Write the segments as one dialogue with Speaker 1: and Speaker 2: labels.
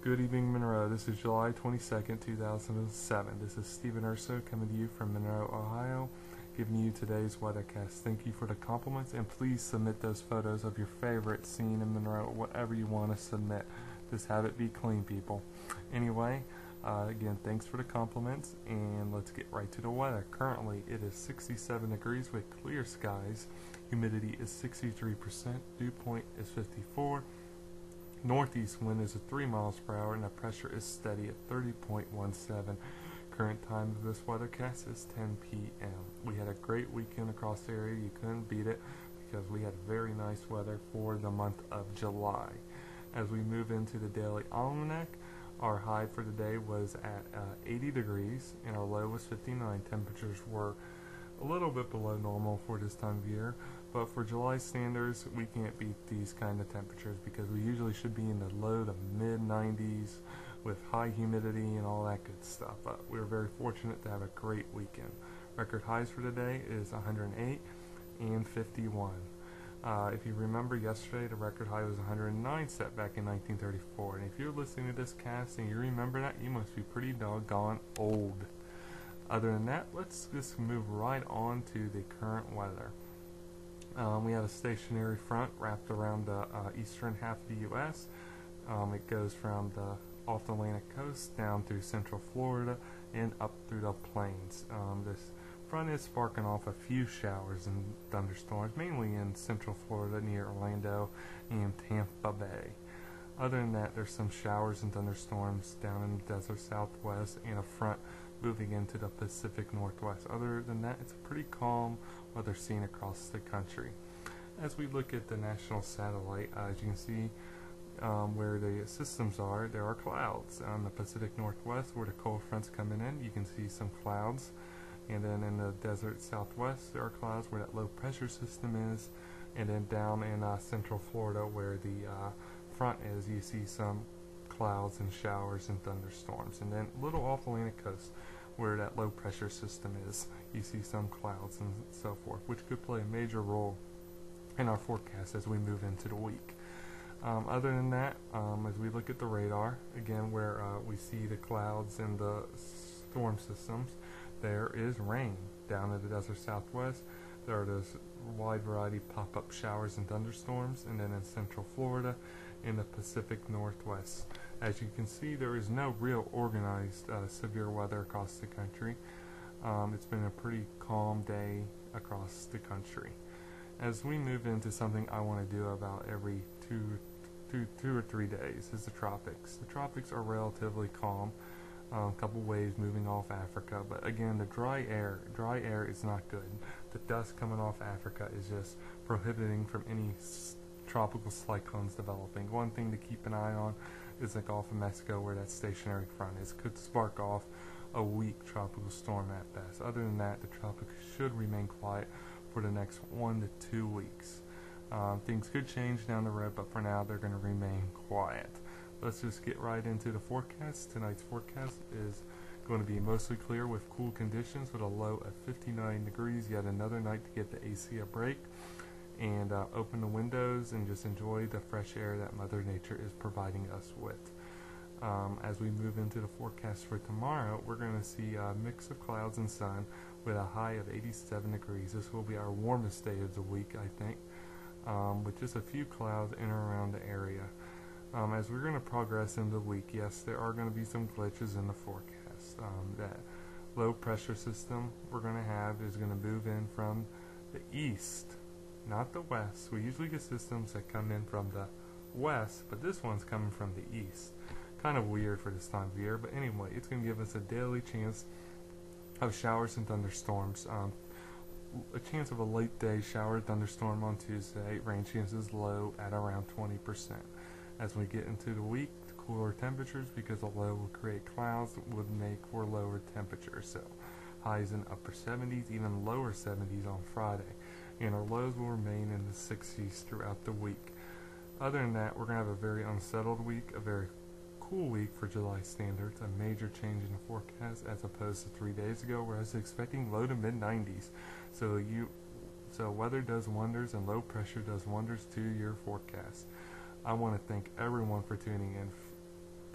Speaker 1: Good evening, Monroe. This is July 22nd, 2007. This is Stephen Urso coming to you from Monroe, Ohio, giving you today's weathercast. Thank you for the compliments, and please submit those photos of your favorite scene in Monroe, whatever you want to submit. Just have it be clean, people. Anyway, again, thanks for the compliments, and let's get right to the weather. Currently, it is 67 degrees with clear skies. Humidity is 63%. Dew point is 54. Northeast wind is at 3 miles per hour, and the pressure is steady at 30.17. Current time of this weathercast is 10 p.m. We had a great weekend across the area. You couldn't beat it because we had very nice weather for the month of July. As we move into the daily almanac, our high for the day was at 80 degrees, and our low was 59. Temperatures were a little bit below normal for this time of year, but for July standards, we can't beat these kind of temperatures because we usually should be in the low to mid 90s with high humidity and all that good stuff. But we were very fortunate to have a great weekend. Record highs for today is 108 and 51. If you remember yesterday, the record high was 109 set back in 1934. And if you're listening to this cast and you remember that, you must be pretty doggone old. Other than that, let's just move right on to the current weather. We have a stationary front wrapped around the eastern half of the U.S. It goes from off the Atlantic coast down through central Florida and up through the plains. This front is sparking off a few showers and thunderstorms, mainly in central Florida near Orlando and Tampa Bay. Other than that, there's some showers and thunderstorms down in the desert southwest and a front moving into the Pacific Northwest. Other than that, it's a pretty calm weather scene across the country. As we look at the national satellite, as you can see where the systems are, there are clouds. On the Pacific Northwest, where the cold front's coming in, you can see some clouds. And then in the desert southwest, there are clouds where that low pressure system is. And then down in central Florida, where the front is, you see some clouds and showers and thunderstorms. And then a little off Atlantic coast, where that low pressure system is, you see some clouds and so forth, which could play a major role in our forecast as we move into the week. Other than that, as we look at the radar, again where we see the clouds and the storm systems, there is rain. Down in the desert southwest, there are those wide variety pop-up showers and thunderstorms, and then in central Florida, in the Pacific Northwest. As you can see, there is no real organized severe weather across the country. It's been a pretty calm day across the country. As we move into something I want to do about every two or three days is the tropics. The tropics are relatively calm. A couple waves moving off Africa, but again, the dry air is not good. The dust coming off Africa is just prohibiting from any tropical cyclones developing. One thing to keep an eye on is the Gulf of Mexico, where that stationary front is. Could spark off a weak tropical storm at best. Other than that, the tropics should remain quiet for the next 1 to 2 weeks. Things could change down the road, but for now, they're going to remain quiet. Let's just get right into the forecast. Tonight's forecast is going to be mostly clear with cool conditions with a low of 59 degrees. Yet another night to get the AC a break and open the windows and just enjoy the fresh air that Mother Nature is providing us with. As we move into the forecast for tomorrow, we're going to see a mix of clouds and sun with a high of 87 degrees. This will be our warmest day of the week, I think, with just a few clouds in and around the area. As we're going to progress in the week, yes, there are going to be some glitches in the forecast. That low pressure system we're going to have is going to move in from the east, not the west. We usually get systems that come in from the west, but this one's coming from the east. Kind of weird for this time of year, but anyway, it's going to give us a daily chance of showers and thunderstorms. A chance of a late day shower thunderstorm on Tuesday. Rain chances low at around 20%. As we get into the week, the cooler temperatures, because the low will create clouds, would make for lower temperatures. So highs in upper 70s, even lower 70s on Friday. And our lows will remain in the 60s throughout the week. Other than that, we're going to have a very unsettled week, a very cool week for July standards, a major change in the forecast as opposed to 3 days ago where I was expecting low to mid 90s. So weather does wonders and low pressure does wonders to your forecast. I want to thank everyone for tuning in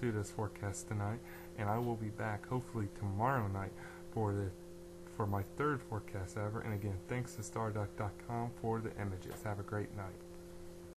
Speaker 1: through this forecast tonight, and I will be back hopefully tomorrow night for my third forecast ever. And again, thanks to Starduck.com for the images. Have a great night.